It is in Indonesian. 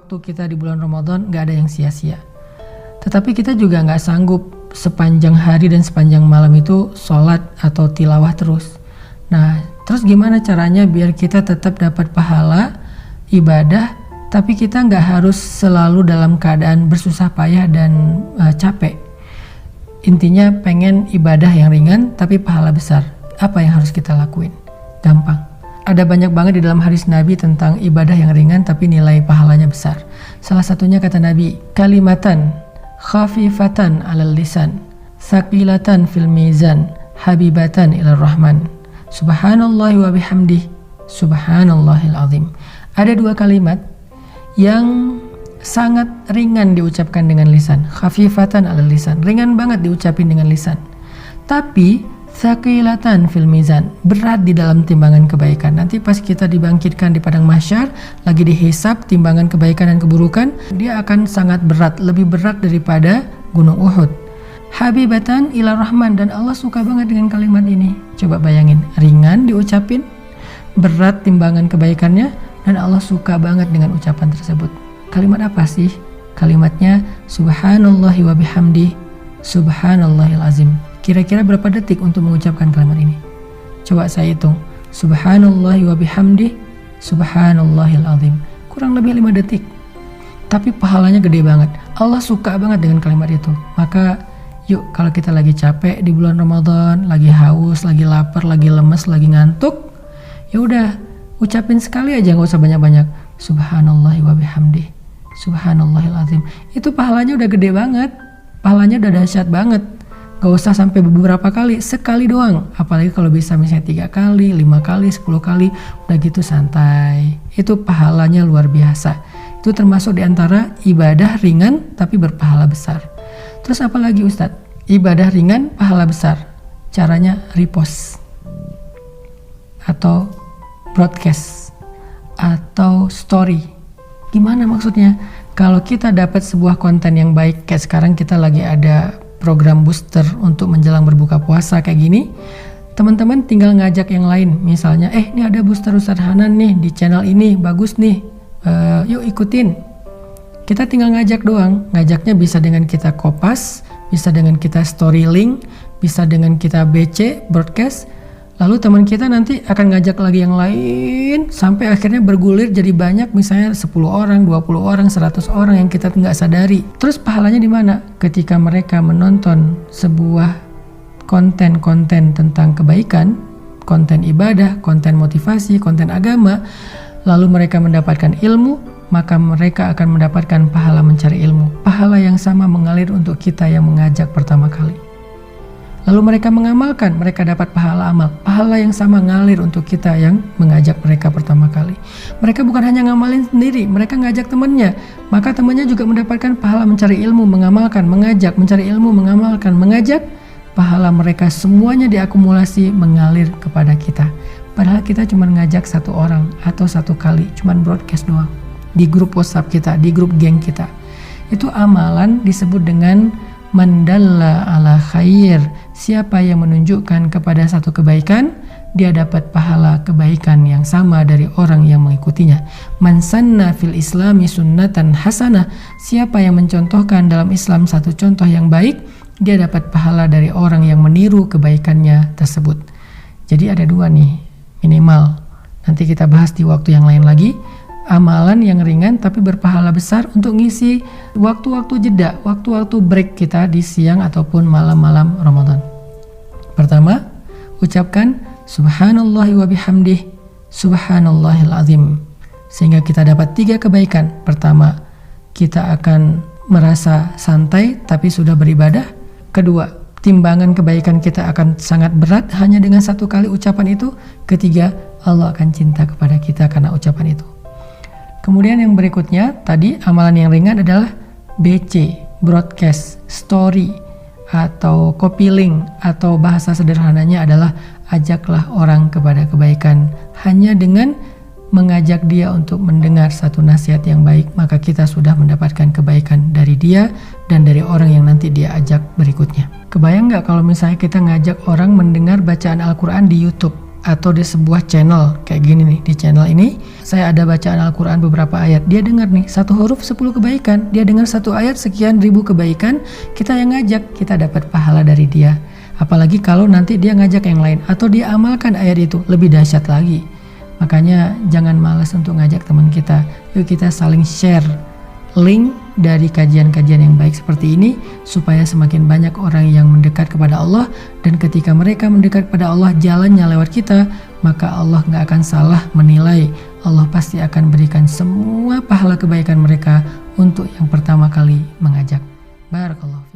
waktu kita di bulan Ramadan nggak ada yang sia-sia. Tetapi kita juga nggak sanggup sepanjang hari dan sepanjang malam itu sholat atau tilawah terus. Nah, terus gimana caranya biar kita tetap dapat pahala ibadah, tapi kita nggak harus selalu dalam keadaan bersusah payah dan capek. Intinya pengen ibadah yang ringan tapi pahala besar. Apa yang harus kita lakuin? Gampang. Ada banyak banget di dalam hadis Nabi tentang ibadah yang ringan tapi nilai pahalanya besar. Salah satunya kata Nabi, kalimatan khafifatan 'alal lisan, tsaqilatan fil mizan, habibatan ilar rahman. Subhanallahi wa bihamdih, subhanallahil azim. Ada dua kalimat yang sangat ringan diucapkan dengan lisan, khafifatan 'alal lisan, ringan banget diucapin dengan lisan. Tapi tsaqilatan fil mizan, berat di dalam timbangan kebaikan. Nanti pas kita dibangkitkan di padang mahsyar, lagi dihisab timbangan kebaikan dan keburukan, dia akan sangat berat, lebih berat daripada gunung Uhud. Habibatan ila rahman, dan Allah suka banget dengan kalimat ini. Coba bayangin, ringan diucapin, berat timbangan kebaikannya, dan Allah suka banget dengan ucapan tersebut. Kalimat apa sih? Kalimatnya subhanallahi wa bihamdi, subhanallahil azim. Kira-kira berapa detik untuk mengucapkan kalimat ini? Coba saya hitung. Subhanallahi wa bihamdi, subhanallahil azim. Kurang lebih 5 detik. Tapi pahalanya gede banget. Allah suka banget dengan kalimat itu. Maka yuk, kalau kita lagi capek di bulan Ramadan, lagi haus, lagi lapar, lagi lemes, lagi ngantuk, ya udah ucapin sekali aja, nggak usah banyak-banyak. Subhanallahi wa bihamdi, subhanallahil azim. Itu pahalanya udah gede banget. Pahalanya udah dahsyat banget. Gak usah sampai beberapa kali, sekali doang. Apalagi kalau bisa misalnya 3 kali, 5 kali, 10 kali, udah gitu santai. Itu pahalanya luar biasa. Itu termasuk diantara ibadah ringan tapi berpahala besar. Terus apa lagi Ustadz? Ibadah ringan, pahala besar. Caranya repost atau broadcast atau story. Gimana maksudnya? Kalau kita dapat sebuah konten yang baik, kayak sekarang kita lagi ada program booster untuk menjelang berbuka puasa kayak gini, teman-teman tinggal ngajak yang lain. Misalnya, ini ada booster Ustadz Hanan nih di channel ini, bagus nih, yuk ikutin. Kita tinggal ngajak doang. Ngajaknya bisa dengan kita kopas, bisa dengan kita story link, bisa dengan kita BC, broadcast. Lalu teman kita nanti akan ngajak lagi yang lain, sampai akhirnya bergulir jadi banyak, misalnya 10 orang, 20 orang, 100 orang yang kita nggak sadari. Terus pahalanya di mana? Ketika mereka menonton sebuah konten-konten tentang kebaikan, konten ibadah, konten motivasi, konten agama, lalu mereka mendapatkan ilmu, maka mereka akan mendapatkan pahala mencari ilmu. Pahala yang sama mengalir untuk kita yang mengajak pertama kali. Lalu mereka mengamalkan, mereka dapat pahala amal. Pahala yang sama ngalir untuk kita yang mengajak mereka pertama kali. Mereka bukan hanya ngamalin sendiri, mereka ngajak temannya. Maka temannya juga mendapatkan pahala mencari ilmu, mengamalkan, mengajak, mencari ilmu, mengamalkan, mengajak. Pahala mereka semuanya diakumulasi mengalir kepada kita. Padahal kita cuma ngajak 1 orang atau 1 kali, cuma broadcast doang. Di grup WhatsApp kita, di grup geng kita. Itu amalan disebut dengan mandalla ala khair. Siapa yang menunjukkan kepada satu kebaikan, dia dapat pahala kebaikan yang sama dari orang yang mengikutinya. Man sanna fil islami sunnatan hasanah. Siapa yang mencontohkan dalam Islam satu contoh yang baik, dia dapat pahala dari orang yang meniru kebaikannya tersebut. Jadi ada 2 nih minimal. Nanti kita bahas di waktu yang lain lagi. Amalan yang ringan tapi berpahala besar untuk ngisi waktu-waktu jeda, waktu-waktu break kita di siang ataupun malam-malam Ramadan. Pertama, ucapkan subhanallahi wa bihamdih, subhanallahil azim. Sehingga kita dapat 3 kebaikan. Pertama, kita akan merasa santai tapi sudah beribadah. Kedua, timbangan kebaikan kita akan sangat berat hanya dengan 1 kali ucapan itu. Ketiga, Allah akan cinta kepada kita karena ucapan itu. Kemudian yang berikutnya, tadi amalan yang ringan adalah BC, broadcast, story, atau copy link, atau bahasa sederhananya adalah ajaklah orang kepada kebaikan. Hanya dengan mengajak dia untuk mendengar satu nasihat yang baik, maka kita sudah mendapatkan kebaikan dari dia dan dari orang yang nanti dia ajak berikutnya. Kebayang nggak kalau misalnya kita ngajak orang mendengar bacaan Al-Quran di YouTube? atau di sebuah channel kayak gini nih. Di channel ini saya ada bacaan Al-Quran beberapa ayat, dia dengar nih 1 huruf 10 kebaikan, dia dengar 1 ayat sekian ribu kebaikan, kita yang ngajak, kita dapat pahala dari dia. Apalagi kalau nanti dia ngajak yang lain atau dia amalkan ayat itu, lebih dahsyat lagi. Makanya jangan malas untuk ngajak teman kita. Yuk kita saling share link dari kajian-kajian yang baik seperti ini, supaya semakin banyak orang yang mendekat kepada Allah. Dan ketika mereka mendekat kepada Allah, jalannya lewat kita, maka Allah gak akan salah menilai. Allah pasti akan berikan semua pahala kebaikan mereka untuk yang pertama kali mengajak. Barakallahu.